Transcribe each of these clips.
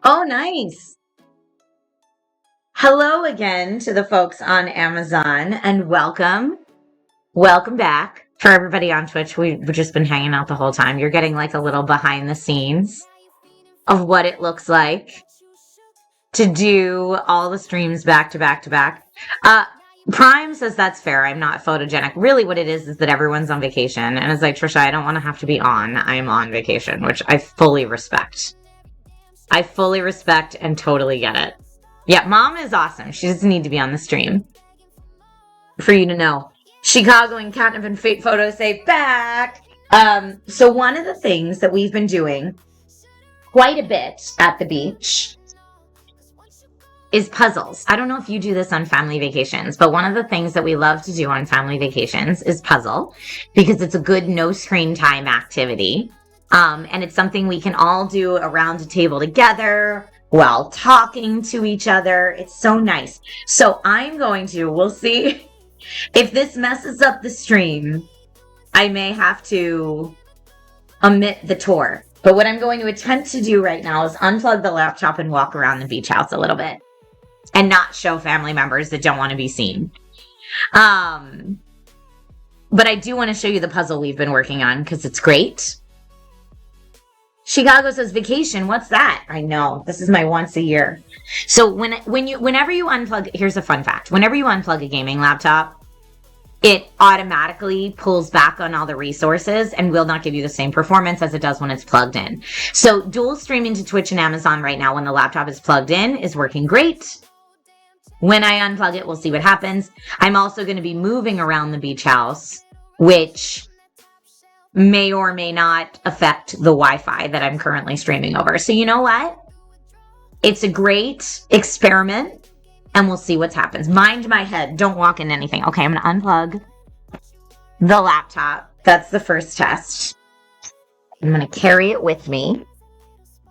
Oh, nice. Hello again to the folks on Amazon and welcome. Welcome back. For everybody on Twitch, we've just been hanging out the whole time. You're getting like a little behind the scenes of what it looks like to do all the streams back to back to back. Prime says that's fair. I'm not photogenic. Really, what it is that everyone's on vacation. And it's like, Trisha, I don't want to have to be on. I'm on vacation, which I fully respect. I fully respect and totally get it. Yeah, mom is awesome. She doesn't need to be on the stream. For you to know. Chicago and Catnip and Fate Photo say back. So one of the things that we've been doing quite a bit at the beach is puzzles. I don't know if you do this on family vacations, but one of the things that we love to do on family vacations is puzzle because it's a good no screen time activity. And it's something we can all do around a table together while talking to each other. It's so nice. So we'll see if this messes up the stream. I may have to omit the tour. But what I'm going to attempt to do right now is unplug the laptop and walk around the beach house a little bit and not show family members that don't want to be seen. But I do want to show you the puzzle we've been working on because it's great. Chicago says vacation. What's that? I know. This is my once a year. So whenever you unplug, here's a fun fact. Whenever you unplug a gaming laptop, it automatically pulls back on all the resources and will not give you the same performance as it does when it's plugged in. So dual streaming to Twitch and Amazon right now when the laptop is plugged in is working great. When I unplug it, we'll see what happens. I'm also going to be moving around the beach house, which may or may not affect the Wi-Fi that I'm currently streaming over. So you know what? It's a great experiment, and we'll see what happens. Mind my head. Don't walk in anything. Okay, I'm going to unplug the laptop. That's the first test. I'm going to carry it with me.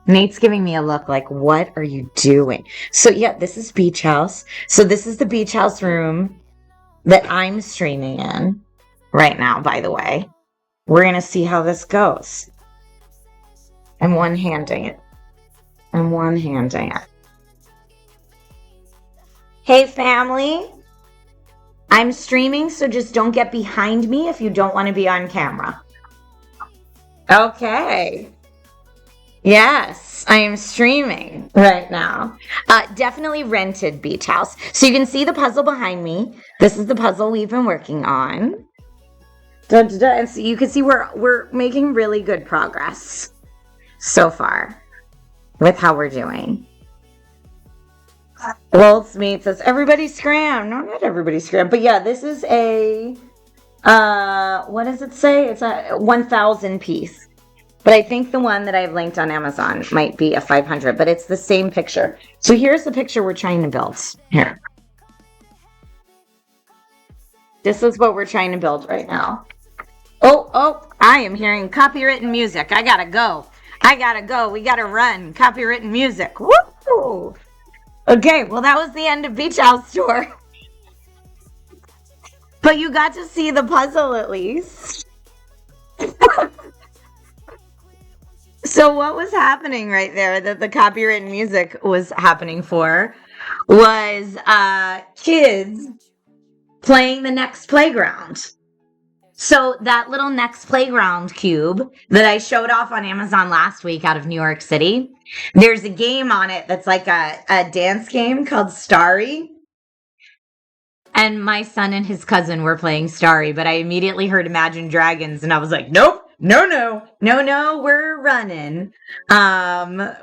Nate's giving me a look like, what are you doing? So yeah, this is beach house. So this is the beach house room that I'm streaming in right now, by the way. We're going to see how this goes. I'm one-handing it. Hey, family. I'm streaming, so just don't get behind me if you don't want to be on camera. Okay. Yes, I am streaming right now. Definitely rented beach house. So you can see the puzzle behind me. This is the puzzle we've been working on. And so you can see we're making really good progress so far with how we're doing. Wolfsmeat says, everybody scram. No, not everybody scram. But yeah, this is a, what does it say? It's a 1,000 piece. But I think the one that I've linked on Amazon might be a 500, but it's the same picture. So here's the picture we're trying to build. Here. This is what we're trying to build right now. Oh, I am hearing copywritten music. I gotta go. We gotta run. Copywritten music. Woo! Okay, well, that was the end of Beach House Tour. But you got to see the puzzle at least. So what was happening right there that the copywritten music was happening for was kids playing the next playground. So that little next playground cube that I showed off on Amazon last week out of New York City, there's a game on it that's like a dance game called Starry. And my son and his cousin were playing Starry, but I immediately heard Imagine Dragons and I was like, nope, no, we're running.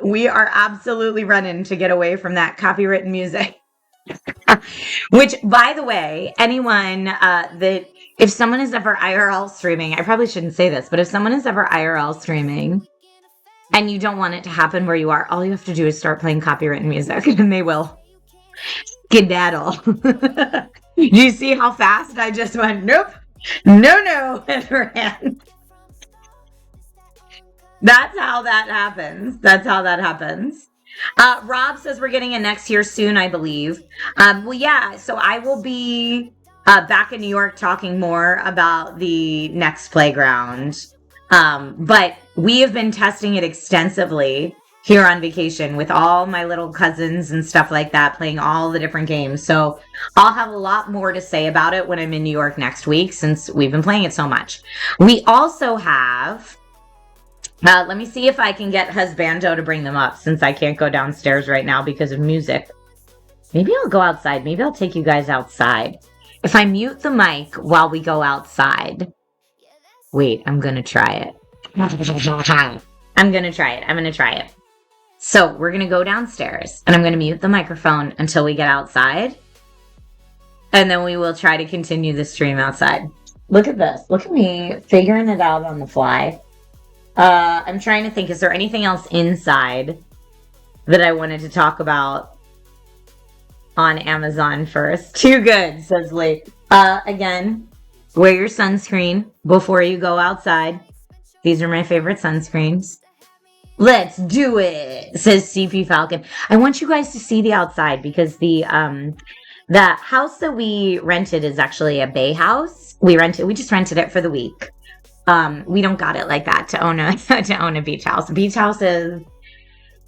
We are absolutely running to get away from that copywritten music. Which, by the way, anyone if someone is ever IRL streaming, I probably shouldn't say this, but if someone is ever IRL streaming and you don't want it to happen where you are, all you have to do is start playing copywritten music and they will skedaddle. Do you see how fast I just went, nope, no, and ran? That's how that happens. Rob says we're getting a next year soon, I believe. Well, yeah, so I will be back in New York talking more about the next playground. But we have been testing it extensively here on vacation with all my little cousins and stuff like that, playing all the different games. So I'll have a lot more to say about it when I'm in New York next week, since we've been playing it so much. We also have, let me see if I can get Husbando to bring them up, since I can't go downstairs right now because of music. Maybe I'll go outside. Maybe I'll take you guys outside. If I mute the mic while we go outside. Wait, I'm going to try it. I'm going to try it. So we're going to go downstairs and I'm going to mute the microphone until we get outside. And then we will try to continue the stream outside. Look at this. Look at me figuring it out on the fly. I'm trying to think, is there anything else inside that I wanted to talk about on Amazon first? Too good, says Lee. Again, wear your sunscreen before you go outside. These are my favorite sunscreens. Let's do it, says CP Falcon. I want you guys to see the outside because the house that we rented is actually a bay house. We just rented it for the week. We don't got it like that to own a beach house. Beach houses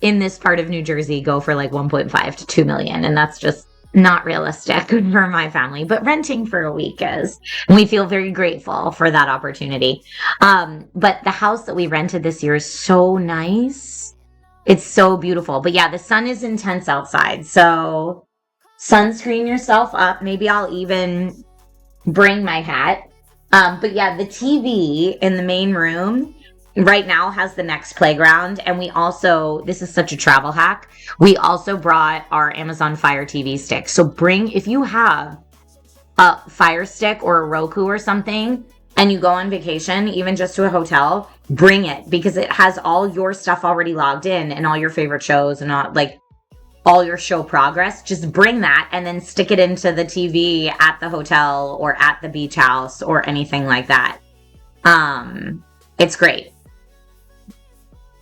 in this part of New Jersey go for like 1.5 to 2 million, and that's just not realistic for my family, but renting for a week is. And we feel very grateful for that opportunity. But the house that we rented this year is so nice. It's so beautiful. But yeah, the sun is intense outside. So sunscreen yourself up. Maybe I'll even bring my hat. But yeah, the TV in the main room right now has the Next Playground. And we also, this is such a travel hack, we also brought our Amazon Fire TV stick. So if you have a Fire Stick or a Roku or something, and you go on vacation, even just to a hotel, bring it, because it has all your stuff already logged in and all your favorite shows and all your show progress. Just bring that and then stick it into the TV at the hotel or at the beach house or anything like that. It's great.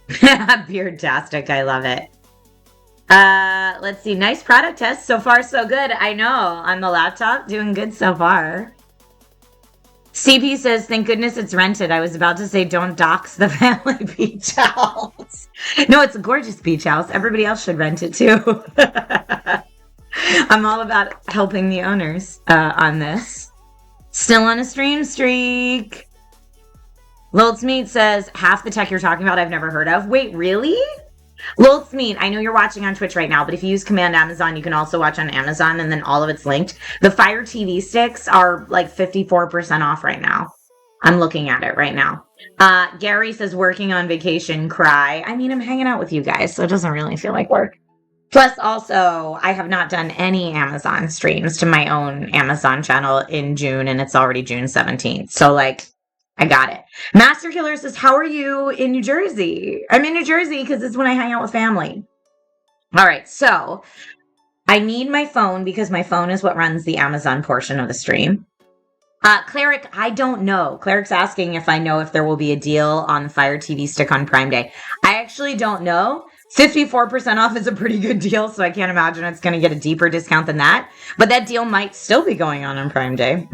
Beardtastic, I love it. Let's see. Nice product test. So far, so good. I know. On the laptop, doing good so far. CP says, thank goodness it's rented. I was about to say, don't dox the family beach house. No, it's a gorgeous beach house. Everybody else should rent it too. I'm all about helping the owners on this. Still on a stream streak. Liltzmeat says, half the tech you're talking about I've never heard of. Wait, really? Liltzmeat, I know you're watching on Twitch right now, but if you use Command Amazon, you can also watch on Amazon, and then all of it's linked. The Fire TV sticks are like 54% off right now. I'm looking at it right now. Gary says, working on vacation, cry. I mean, I'm hanging out with you guys, so it doesn't really feel like work. Plus, also, I have not done any Amazon streams to my own Amazon channel in June, and it's already June 17th. So, I got it. Master Killer says, how are you in New Jersey? I'm in New Jersey because it's when I hang out with family. All right, so I need my phone because my phone is what runs the Amazon portion of the stream. Cleric, I don't know. Cleric's asking if I know if there will be a deal on the Fire TV stick on Prime Day. I actually don't know. 54% off is a pretty good deal, so I can't imagine it's going to get a deeper discount than that. But that deal might still be going on Prime Day.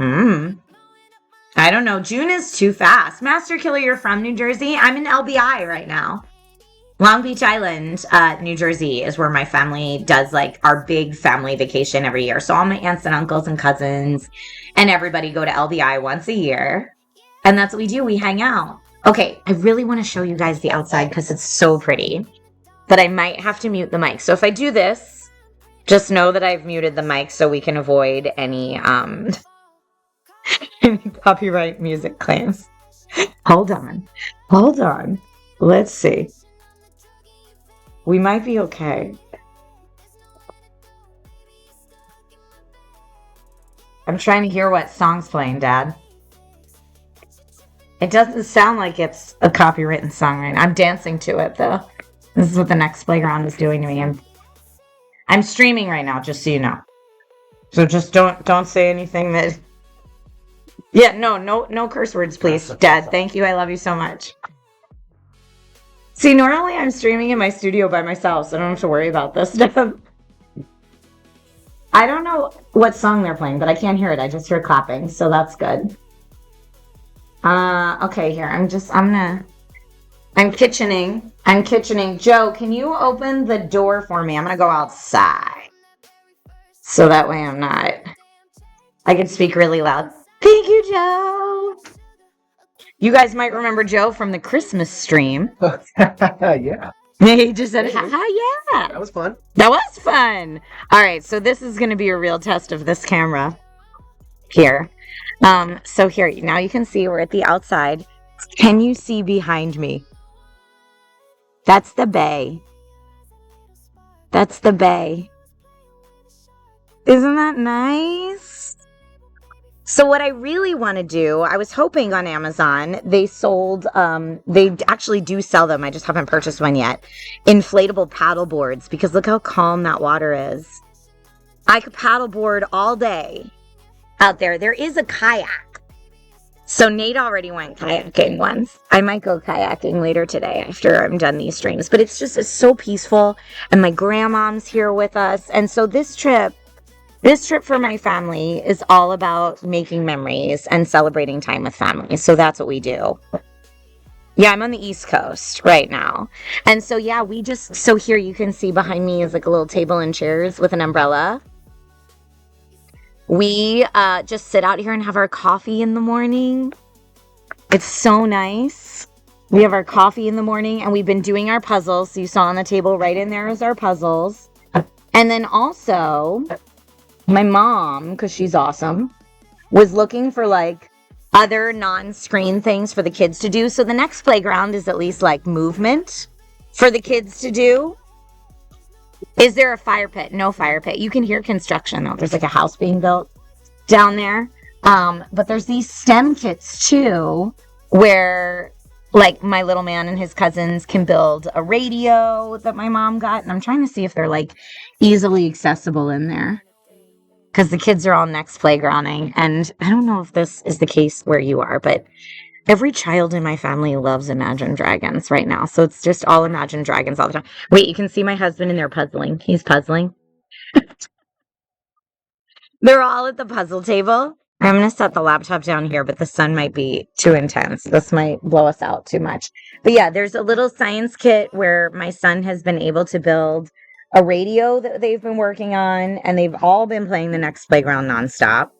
I don't know. June is too fast. Master Killer, you're from New Jersey? I'm in LBI right now. Long Beach Island, New Jersey is where my family does our big family vacation every year. So all my aunts and uncles and cousins and everybody go to LBI once a year. And that's what we do. We hang out. Okay, I really want to show you guys the outside because it's so pretty. But I might have to mute the mic. So if I do this, just know that I've muted the mic so we can avoid any copyright music claims. Hold on. Let's see. We might be okay. I'm trying to hear what song's playing, Dad. It doesn't sound like it's a copywritten song right now. I'm dancing to it, though. This is what the Next Playground is doing to me. I'm streaming right now, just so you know. So just don't say anything that... Yeah, no curse words, please. Dad, thank you. I love you so much. See, normally I'm streaming in my studio by myself, so I don't have to worry about this stuff. I don't know what song they're playing, but I can't hear it. I just hear clapping, so that's good. Okay, here. I'm gonna... I'm kitchening. Joe, can you open the door for me? I'm going to go outside. So that way I can speak really loud. Thank you, Joe. You guys might remember Joe from the Christmas stream. Yeah. He just said, yeah. That was fun. That was fun. All right, so this is going to be a real test of this camera here. So here, now you can see we're at the outside. Can you see behind me? That's the bay. That's the bay. Isn't that nice? So what I really want to do, I was hoping on Amazon, they sold, they actually do sell them, I just haven't purchased one yet, inflatable paddle boards, because look how calm that water is. I could paddleboard all day out there. There is a kayak. So Nate already went kayaking once. I might go kayaking later today after I'm done these streams. But it's so peaceful, and my grandmom's here with us. And so this trip for my family is all about making memories and celebrating time with family. So that's what we do. Yeah, I'm on the East Coast right now. And so, yeah, so here you can see behind me is like a little table and chairs with an umbrella. We just sit out here and have our coffee in the morning. It's so nice. We have our coffee in the morning, and we've been doing our puzzles. So you saw on the table right in there is our puzzles. And then also, my mom, because she's awesome, was looking for like other non-screen things for the kids to do. So the next playground is at least like movement for the kids to do. Is there a fire pit? No fire pit. You can hear construction though. There's like a house being built down there. But there's these STEM kits too, where like my little man and his cousins can build a radio that my mom got. And I'm trying to see if they're like easily accessible in there, because the kids are all next playgrounding. And I don't know if this is the case where you are, but every child in my family loves Imagine Dragons right now. So it's just all Imagine Dragons all the time. Wait, you can see my husband in there puzzling. He's puzzling. They're all at the puzzle table. I'm going to set the laptop down here, but the sun might be too intense. This might blow us out too much. But yeah, there's a little science kit where my son has been able to build a radio that they've been working on, and they've all been playing the next playground nonstop.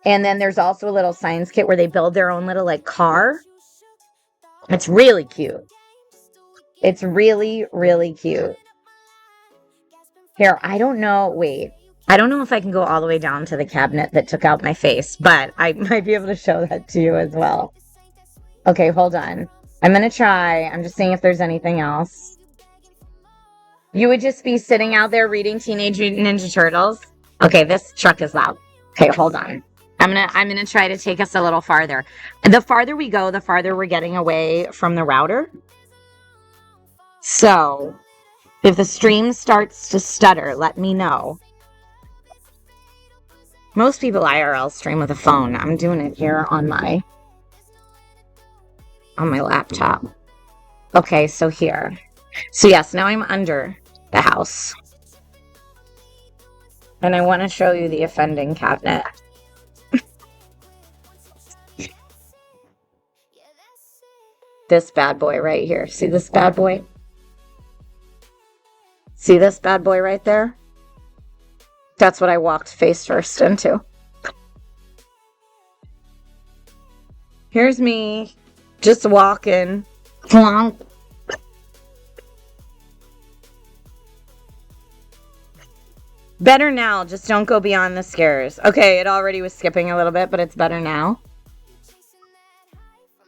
And then there's also a little science kit where they build their own little like car. It's really cute. It's really, really cute. Here, I don't know if I can go all the way down to the cabinet that took out my face, but I might be able to show that to you as well. Okay, hold on. I'm going to try. I'm just seeing if there's anything else. You would just be sitting out there reading Teenage Mutant Ninja Turtles. Okay, this truck is loud. Okay, hold on. I'm gonna try to take us a little farther. The farther we go, the farther we're getting away from the router. So, if the stream starts to stutter, let me know. Most people IRL stream with a phone. I'm doing it here on my laptop. Okay, so here. So yes, now I'm under the house. And I want to show you the offending cabinet. This bad boy right here. See this bad boy? See this bad boy right there? That's what I walked face first into. Here's me, just walking. Clonk. Better now, just don't go beyond the scares. Okay, it already was skipping a little bit, but it's better now.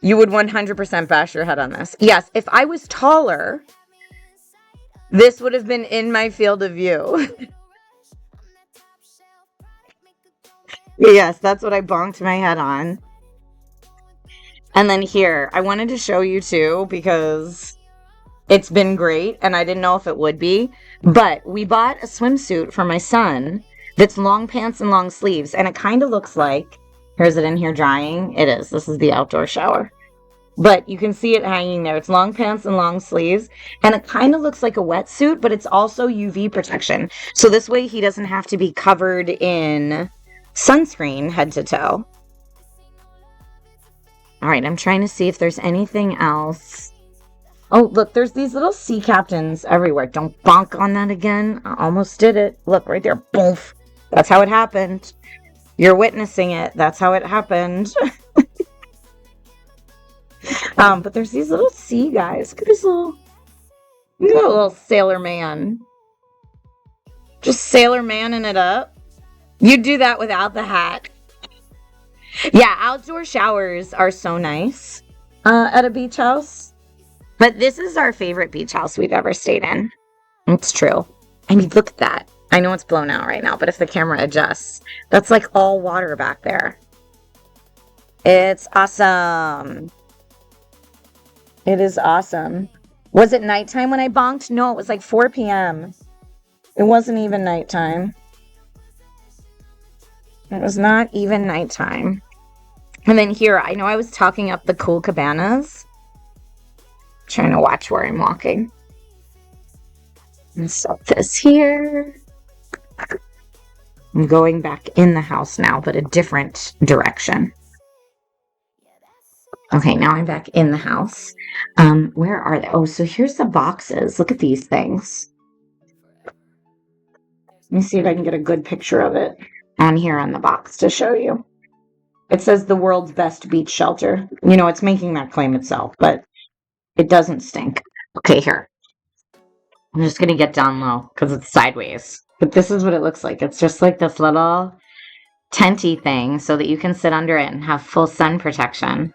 You would 100% bash your head on this. Yes, if I was taller, this would have been in my field of view. Yes, that's what I bonked my head on. And then here, I wanted to show you too, because it's been great, and I didn't know if it would be. But we bought a swimsuit for my son that's long pants and long sleeves, and it kind of looks like... Here's it in here drying. It is. This is the outdoor shower. But you can see it hanging there. It's long pants and long sleeves. And it kind of looks like a wetsuit, but it's also UV protection. So this way he doesn't have to be covered in sunscreen head to toe. All right, I'm trying to see if there's anything else. Oh, look, there's these little sea captains everywhere. Don't bonk on that again. I almost did it. Look, right there. Boom. That's how it happened. You're witnessing it. That's how it happened. But there's these little sea guys. Look at this little sailor man. Just sailor manning it up. You do that without the hat. Yeah, outdoor showers are so nice at a beach house. But this is our favorite beach house we've ever stayed in. It's true. I mean, look at that. I know it's blown out right now, but if the camera adjusts, that's like all water back there. It's awesome. It is awesome. Was it nighttime when I bonked? No, it was like 4 p.m. It wasn't even nighttime. It was not even nighttime. And then here, I know I was talking up the cool cabanas. Trying to watch where I'm walking. And set this here. I'm going back in the house now, but a different direction. Okay, now I'm back in the house. Where are they? Oh, so here's the boxes. Look at these things. Let me see if I can get a good picture of it on here on the box to show you. It says the world's best beach shelter. You know, it's making that claim itself, but it doesn't stink. Okay, here. I'm just going to get down low because it's sideways. But this is what it looks like. It's just like this little tenty thing so that you can sit under it and have full sun protection,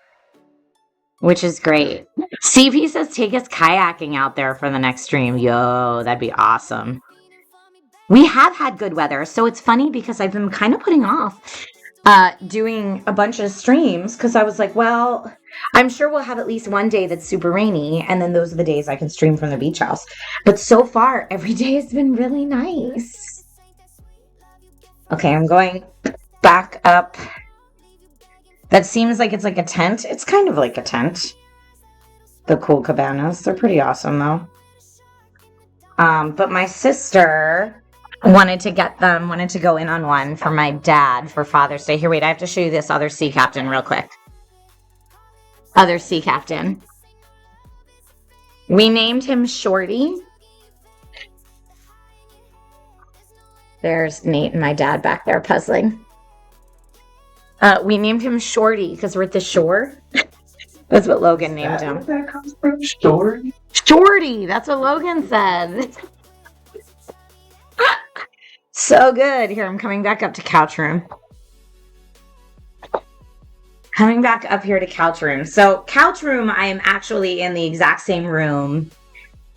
which is great. CP says take us kayaking out there for the next stream. Yo, that'd be awesome. We have had good weather, so it's funny because I've been kind of putting off doing a bunch of streams because I was like, well, I'm sure we'll have at least one day that's super rainy, and then those are the days I can stream from the beach house. But so far, every day has been really nice. Okay, I'm going back up. That seems like it's like a tent. It's kind of like a tent. The cool cabanas. They're pretty awesome, though. But my sister wanted to go in on one for my dad for Father's Day. Here, wait, I have to show you this other sea captain real quick. Other sea captain. We named him Shorty. There's Nate and my dad back there puzzling. We named him Shorty because we're at the shore. That's what Logan named him. Where that comes from? Shorty? Shorty! That's what Logan said. So good. Here, I'm coming back up to couch room. Coming back up here to couch room. So couch room, I am actually in the exact same room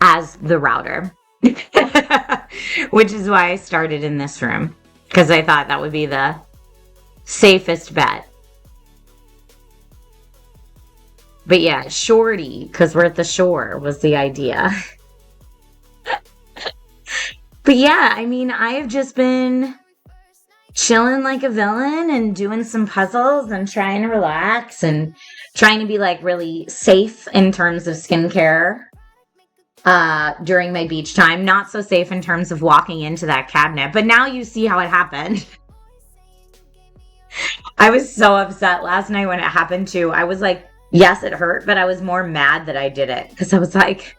as the router. Which is why I started in this room. Because I thought that would be the safest bet. But yeah, Shorty, because we're at the shore, was the idea. But yeah, I mean, I have just been chilling like a villain and doing some puzzles and trying to relax and trying to be like really safe in terms of skincare during my beach time. Not so safe in terms of walking into that cabinet. But now you see how it happened. I was so upset last night when it happened too. I was like, yes, it hurt, but I was more mad that I did it. Because I was like,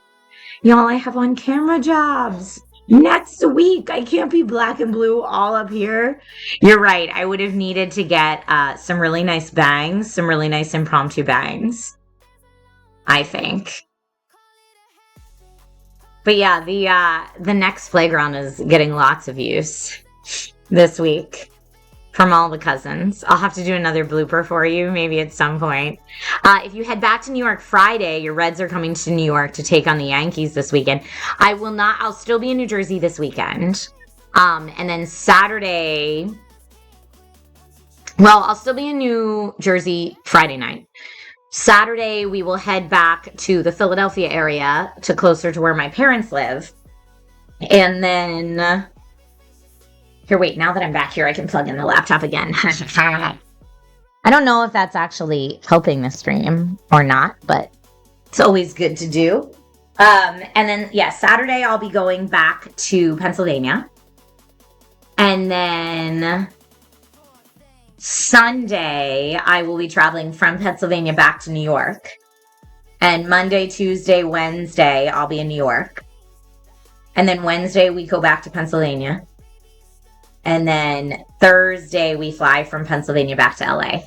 y'all, I have on camera jobs. Next week, I can't be black and blue all up here. You're right. I would have needed to get some really nice bangs, some really nice impromptu bangs, I think. But yeah, the next playground is getting lots of views this week from all the cousins. I'll have to do another blooper for you, maybe at some point. If you head back to New York Friday, your Reds are coming to New York to take on the Yankees this weekend. I'll still be in New Jersey this weekend. And then Saturday, I'll still be in New Jersey Friday night. Saturday, we will head back to the Philadelphia area to closer to where my parents live. And then here, wait, now that I'm back here, I can plug in the laptop again. I don't know if that's actually helping the stream or not, but it's always good to do. And then, yeah, Saturday I'll be going back to Pennsylvania. And then Sunday, I will be traveling from Pennsylvania back to New York. And Monday, Tuesday, Wednesday, I'll be in New York. And then Wednesday, we go back to Pennsylvania. And then Thursday, we fly from Pennsylvania back to LA.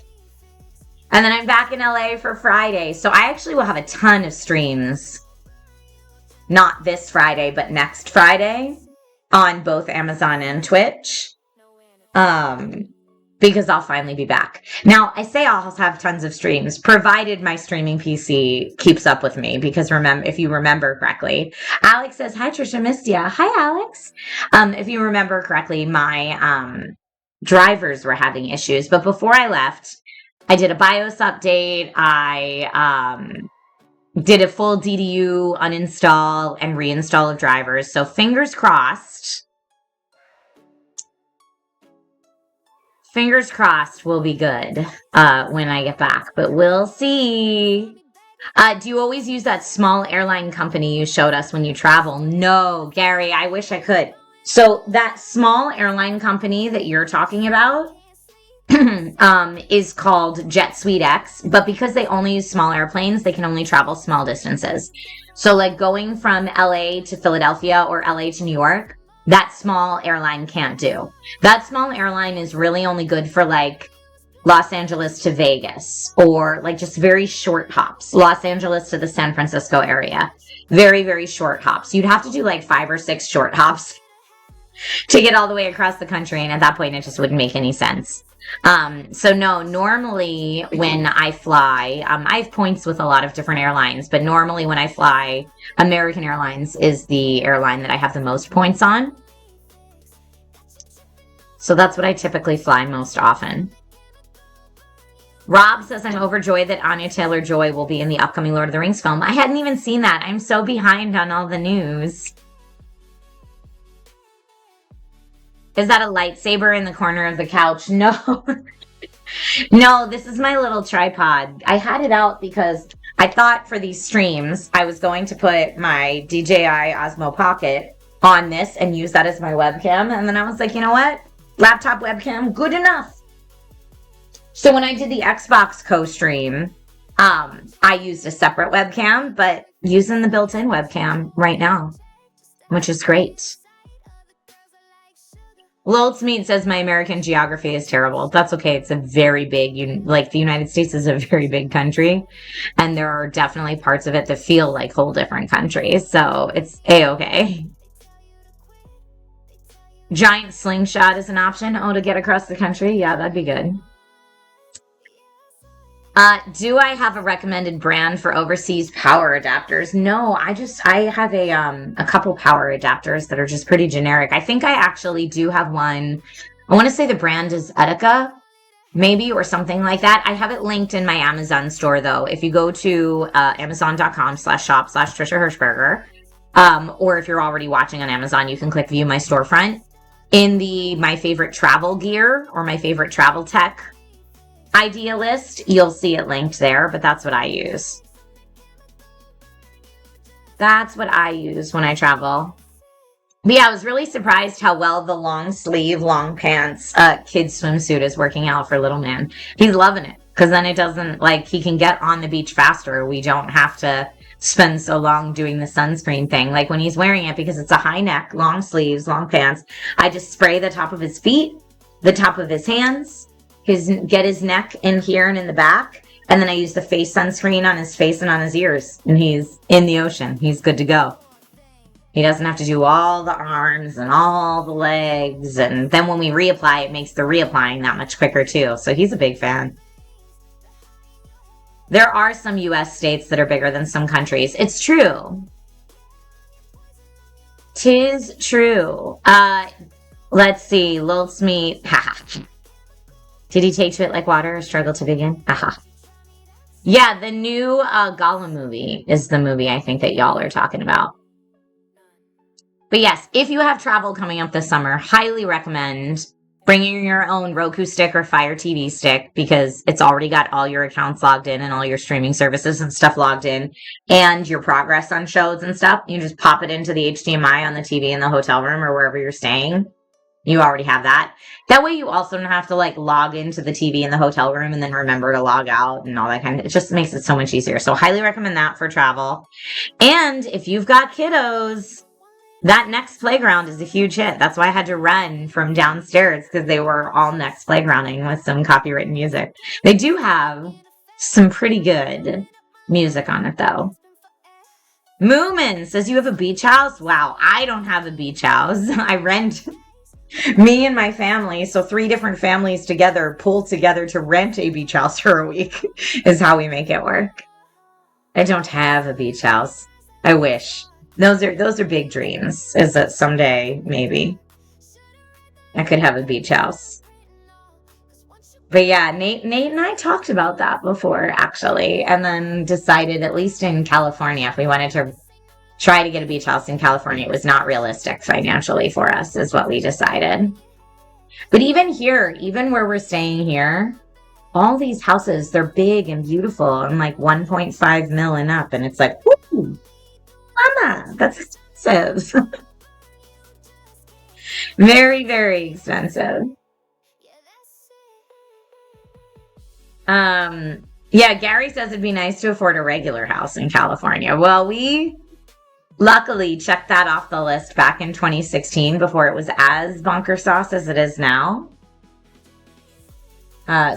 And then I'm back in LA for Friday. So I actually will have a ton of streams. Not this Friday, but next Friday on both Amazon and Twitch. Because I'll finally be back. Now, I say I'll have tons of streams, provided my streaming PC keeps up with me, because if you remember correctly, Alex says, hi, Trisha, missed ya. Hi, Alex. If you remember correctly, my drivers were having issues, but before I left, I did a BIOS update. I did a full DDU uninstall and reinstall of drivers, so fingers crossed. Fingers crossed we'll be good when I get back, but we'll see. Do you always use that small airline company you showed us when you travel? No, Gary, I wish I could. So that small airline company that you're talking about is called Jet Suite X, but because they only use small airplanes, they can only travel small distances. So like going from LA to Philadelphia or LA to New York, that small airline can't do. That small airline is really only good for like Los Angeles to Vegas or like just very short hops. Los Angeles to the San Francisco area. Very, very short hops. You'd have to do like 5 or 6 short hops to get all the way across the country. And at that point, it just wouldn't make any sense. So no, normally when I fly, I have points with a lot of different airlines, but normally when I fly, American Airlines is the airline that I have the most points on. So that's what I typically fly most often. Rob says, I'm overjoyed that Anya Taylor-Joy will be in the upcoming Lord of the Rings film. I hadn't even seen that. I'm so behind on all the news. Is that a lightsaber in the corner of the couch? No. No, this is my little tripod. I had it out because I thought for these streams, I was going to put my DJI Osmo Pocket on this and use that as my webcam. And then I was like, you know what? Laptop webcam, good enough. So when I did the Xbox co-stream, I used a separate webcam, but using the built-in webcam right now, which is great. Loltz Meat says my American geography is terrible. That's okay. It's a very big, like the United States is a very big country. And there are definitely parts of it that feel like whole different countries. So it's A-okay. Giant slingshot is an option. Oh, to get across the country? Yeah, that'd be good. Do I have a recommended brand for overseas power adapters? No, I have a couple power adapters that are just pretty generic. I think I actually do have one. I want to say the brand is Etika, maybe, or something like that. I have it linked in my Amazon store, though. If you go to amazon.com/shop/Trisha Hirschberger, or if you're already watching on Amazon, you can click view my storefront. In the my favorite travel gear or my favorite travel tech idea list, you'll see it linked there, but that's what I use. That's what I use when I travel. But yeah, I was really surprised how well the long sleeve, long pants kid's swimsuit is working out for little man. He's loving it because then it doesn't, like, he can get on the beach faster. We don't have to spend so long doing the sunscreen thing. Like when he's wearing it, because it's a high neck, long sleeves, long pants, I just spray the top of his feet, the top of his hands, get his neck in here and in the back, and then I use the face sunscreen on his face and on his ears, and he's in the ocean. He's good to go. He doesn't have to do all the arms and all the legs, and then when we reapply, it makes the reapplying that much quicker too. So he's a big fan. There are some US states that are bigger than some countries. It's true. 'Tis true. Let's see. Lolt's meat. Did he take to it like water or struggle to begin? Aha. Yeah, the new Gollum movie is the movie I think that y'all are talking about. But yes, if you have travel coming up this summer, highly recommend bringing your own Roku stick or Fire TV stick because it's already got all your accounts logged in and all your streaming services and stuff logged in and your progress on shows and stuff. You just pop it into the HDMI on the TV in the hotel room or wherever you're staying. You already have that. That way you also don't have to like log into the TV in the hotel room and then remember to log out and all that kind of, it just makes it so much easier. So highly recommend that for travel. And if you've got kiddos, that Next Playground is a huge hit. That's why I had to run from downstairs because they were all Next Playgrounding with some copywritten music. They do have some pretty good music on it though. Moomin says you have a beach house? Wow, I don't have a beach house. I rent, me and my family, so 3 different families together, pull together to rent a beach house for a week is how we make it work. I don't have a beach house. I wish. Those are big dreams, is that someday, maybe, I could have a beach house. But yeah, Nate and I talked about that before, actually, and then decided, at least in California, if we wanted to try to get a beach house in California, it was not realistic financially for us, is what we decided. But even here, even where we're staying here, all these houses, they're big and beautiful and like 1.5 mil and up, and it's like, whoo, mama, that's expensive. Very, very expensive. Yeah, Gary says it'd be nice to afford a regular house in California. Well, we luckily checked that off the list back in 2016 before it was as bonker sauce as it is now.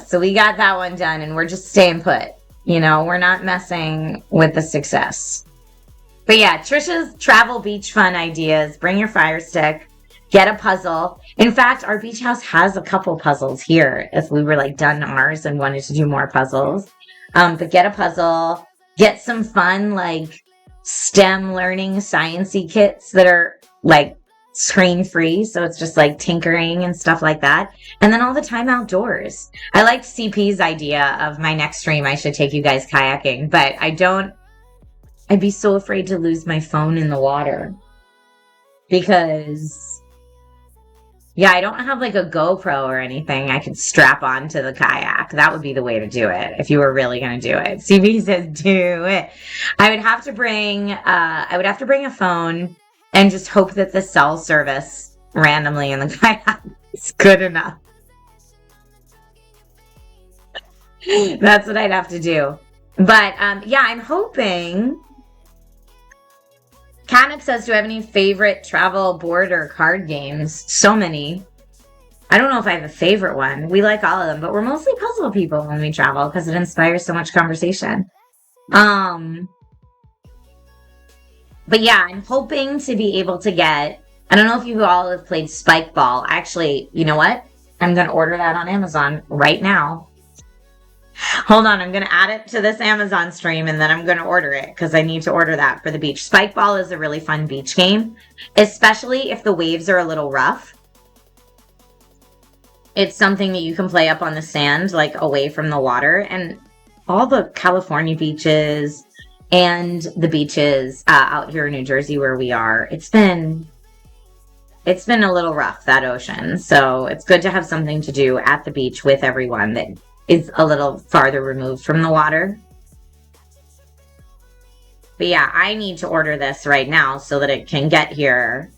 So we got that one done and we're just staying put. You know, we're not messing with the success. But yeah, Trisha's travel beach fun ideas. Bring your fire stick. Get a puzzle. In fact, our beach house has a couple puzzles here if we were like done ours and wanted to do more puzzles. But get a puzzle. Get some fun like STEM learning sciencey kits that are like screen free. So it's just like tinkering and stuff like that. And then all the time outdoors. I liked CP's idea of my next stream. I should take you guys kayaking, but I'd be so afraid to lose my phone in the water because yeah, I don't have like a GoPro or anything I could strap onto the kayak. That would be the way to do it if you were really going to do it. CB says do it. I would have to bring a phone and just hope that the cell service randomly in the kayak is good enough. That's what I'd have to do. But yeah, I'm hoping. Canop says, do I have any favorite travel board or card games? So many. I don't know if I have a favorite one. We like all of them, but we're mostly puzzle people when we travel because it inspires so much conversation. But yeah, I'm hoping to be able to get, I don't know if you all have played Spike Ball. Actually, you know what? I'm going to order that on Amazon right now. Hold on, I'm going to add it to this Amazon stream and then I'm going to order it because I need to order that for the beach. Spike Ball is a really fun beach game, especially if the waves are a little rough. It's something that you can play up on the sand, like away from the water. And all the California beaches and the beaches out here in New Jersey where we are, it's been a little rough, that ocean. So it's good to have something to do at the beach with everyone that is a little farther removed from the water. But yeah, I need to order this right now so that it can get here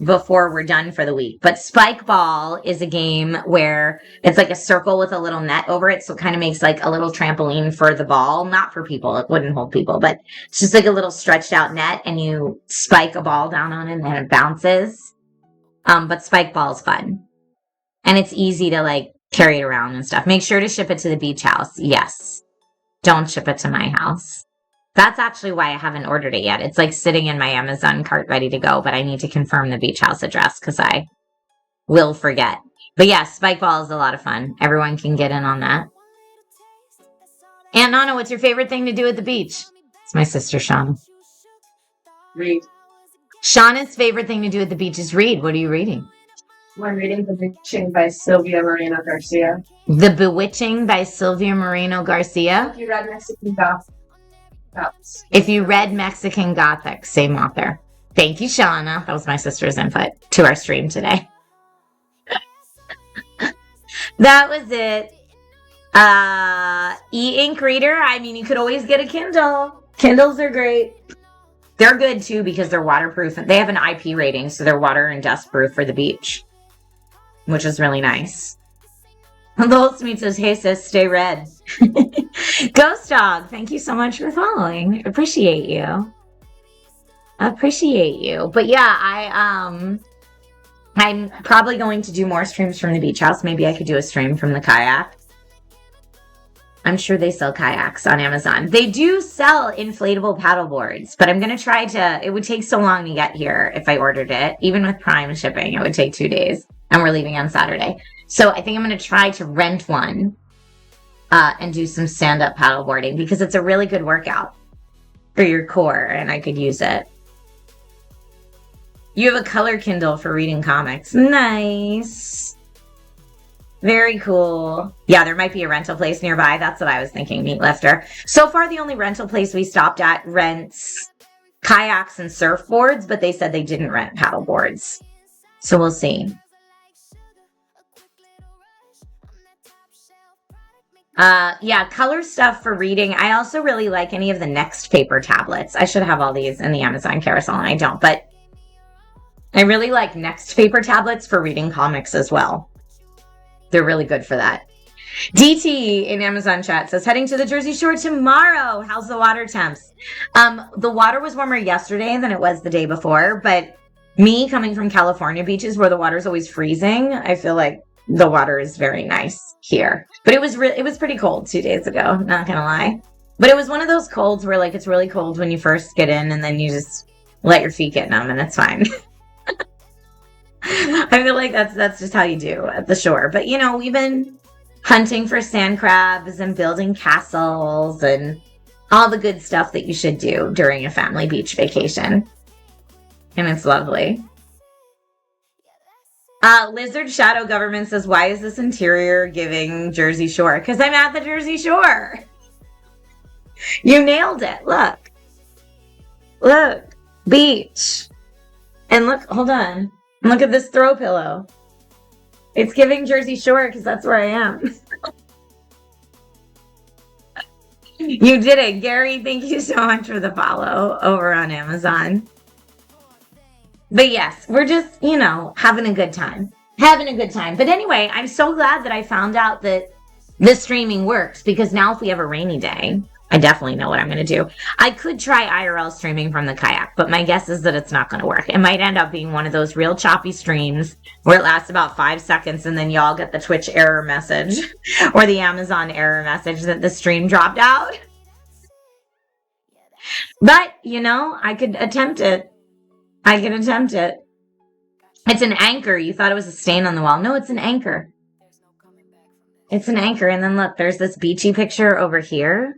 before we're done for the week. But Spike Ball is a game where it's like a circle with a little net over it. So it kind of makes like a little trampoline for the ball. Not for people. It wouldn't hold people. But it's just like a little stretched out net and you spike a ball down on it and then it bounces. But Spike Ball is fun. And it's easy to like carry it around and stuff. Make sure to ship it to the beach house. Yes. Don't ship it to my house. That's actually why I haven't ordered it yet. It's like sitting in my Amazon cart ready to go, but I need to confirm the beach house address because I will forget. But yeah, Spike Ball is a lot of fun. Everyone can get in on that. Aunt Nana, what's your favorite thing to do at the beach? It's my sister, Shauna. Read. Shauna's favorite thing to do at the beach is read. What are you reading? I'm reading The Bewitching by Sylvia Moreno Garcia. The Bewitching by Sylvia Moreno Garcia? If you read Mexican Gothic. If you read Mexican Gothic, same author. Thank you, Shauna. That was my sister's input to our stream today. That was it. E-ink reader. I mean, you could always get a Kindle. Kindles are great. They're good too because they're waterproof. They have an IP rating, so they're water and dust proof for the beach, which is really nice. The whole Smeet says, hey sis, stay red. Ghost Dog, thank you so much for following. Appreciate you. Appreciate you. But yeah, I'm probably going to do more streams from the beach house. Maybe I could do a stream from the kayak. I'm sure they sell kayaks on Amazon. They do sell inflatable paddle boards, but I'm going to try to, it would take so long to get here if I ordered it. Even with Prime shipping, it would take 2 days. And we're leaving on Saturday. So I think I'm going to try to rent one and do some stand-up paddle boarding because it's a really good workout for your core and I could use it. You have a color Kindle for reading comics. Nice. Very cool. Yeah, there might be a rental place nearby. That's what I was thinking, Meat Lifter. So far, the only rental place we stopped at rents kayaks and surfboards, but they said they didn't rent paddle boards. So we'll see. Yeah, color stuff for reading. I also really like any of the Next paper tablets. I should have all these in the Amazon carousel, and I don't, but I really like Next paper tablets for reading comics as well. They're really good for that. DT in Amazon chat says, heading to the Jersey Shore tomorrow. How's the water temps? The water was warmer yesterday than it was the day before, but me coming from California beaches where the water's always freezing, I feel like the water is very nice here. But it was pretty cold 2 days ago, not gonna lie. But it was one of those colds where like it's really cold when you first get in and then you just let your feet get numb and it's fine. I feel like that's just how you do at the shore. But you know, we've been hunting for sand crabs and building castles and all the good stuff that you should do during a family beach vacation. And it's lovely. Lizard Shadow Government says, why is this interior giving Jersey Shore? Because I'm at the Jersey Shore. You nailed it. Look. Look. Beach. And look, hold on. Look at this throw pillow. It's giving Jersey Shore because that's where I am. You did it. Gary, thank you so much for the follow over on Amazon. But yes, we're just, you know, having a good time. Having a good time. But anyway, I'm so glad that I found out that this streaming works because now if we have a rainy day, I definitely know what I'm going to do. I could try IRL streaming from the kayak, but my guess is that it's not going to work. It might end up being one of those real choppy streams where it lasts about 5 seconds and then y'all get the Twitch error message or the Amazon error message that the stream dropped out. But, you know, I could attempt it. I can attempt it. It's an anchor. You thought it was a stain on the wall. No, it's an anchor. It's an anchor. And then look, there's this beachy picture over here.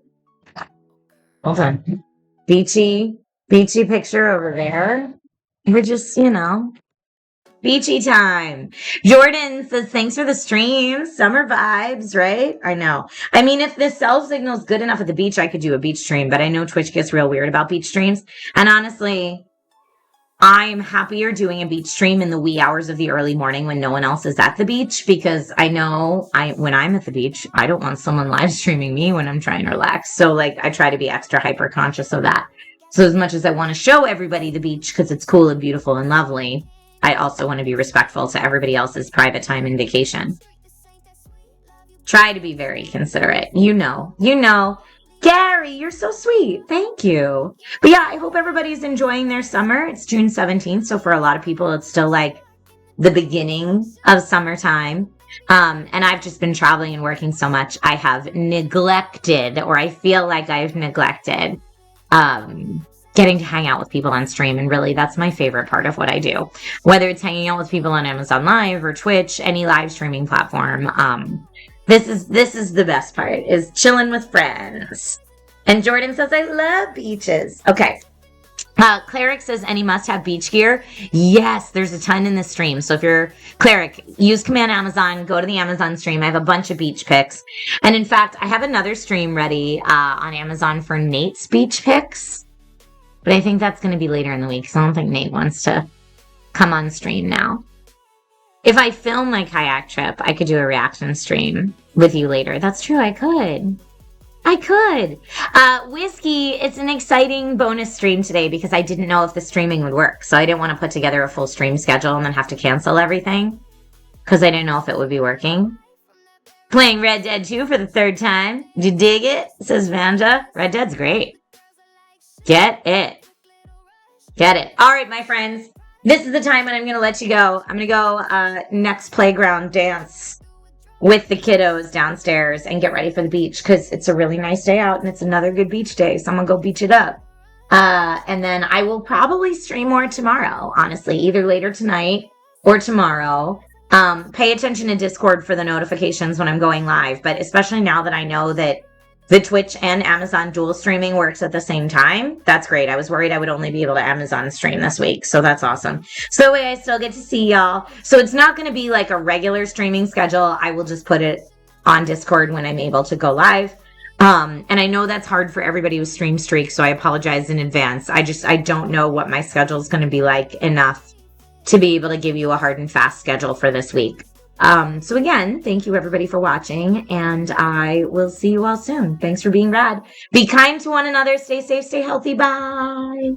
Hold on. Beachy picture over there. We're just, you know, beachy time. Jordan says, thanks for the stream. Summer vibes, right? I know. I mean, if the cell signal's good enough at the beach, I could do a beach stream, but I know Twitch gets real weird about beach streams. And honestly, I'm happier doing a beach stream in the wee hours of the early morning when no one else is at the beach because I know when I'm at the beach, I don't want someone live streaming me when I'm trying to relax. So like I try to be extra hyper conscious of that. So as much as I want to show everybody the beach because it's cool and beautiful and lovely, I also want to be respectful to everybody else's private time and vacation. Try to be very considerate. You know. Gary, you're so sweet. Thank you. But yeah, I hope everybody's enjoying their summer. It's June 17th. So for a lot of people, it's still like the beginning of summertime. And I've just been traveling and working so much. I have neglected, or I feel like I've neglected, getting to hang out with people on stream. And really, that's my favorite part of what I do. Whether it's hanging out with people on Amazon Live or Twitch, any live streaming platform, This is the best part, is chilling with friends. And Jordan says, I love beaches. Okay. Cleric says, any must-have beach gear? Yes, there's a ton in the stream. So if you're Cleric, use Command Amazon, go to the Amazon stream. I have a bunch of beach picks. And in fact, I have another stream ready on Amazon for Nate's beach picks. But I think that's going to be later in the week, so I don't think Nate wants to come on stream now. If I film my kayak trip, I could do a reaction stream with you later. That's true, I could. I could. Whiskey, it's an exciting bonus stream today because I didn't know if the streaming would work. So I didn't want to put together a full stream schedule and then have to cancel everything because I didn't know if it would be working. Playing Red Dead 2 for the third time. Did you dig it? Says Vanja. Red Dead's great. Get it. Get it. All right, my friends. This is the time when I'm going to let you go. I'm going to go next playground dance with the kiddos downstairs and get ready for the beach because it's a really nice day out and it's another good beach day. So I'm going to go beach it up. And then I will probably stream more tomorrow, honestly, either later tonight or tomorrow. Pay attention to Discord for the notifications when I'm going live, but especially now that I know that the Twitch and Amazon dual streaming works at the same time, that's great. I was worried I would only be able to Amazon stream this week, so that's awesome. So that way I still get to see y'all. So it's not going to be like a regular streaming schedule. I will just put it on Discord when I'm able to go live. And I know that's hard for everybody who stream streaks, so I apologize in advance. I don't know what my schedule is going to be like enough to be able to give you a hard and fast schedule for this week. So again, thank you everybody for watching, and I will see you all soon. Thanks for being rad. Be kind to one another. Stay safe, stay healthy. Bye.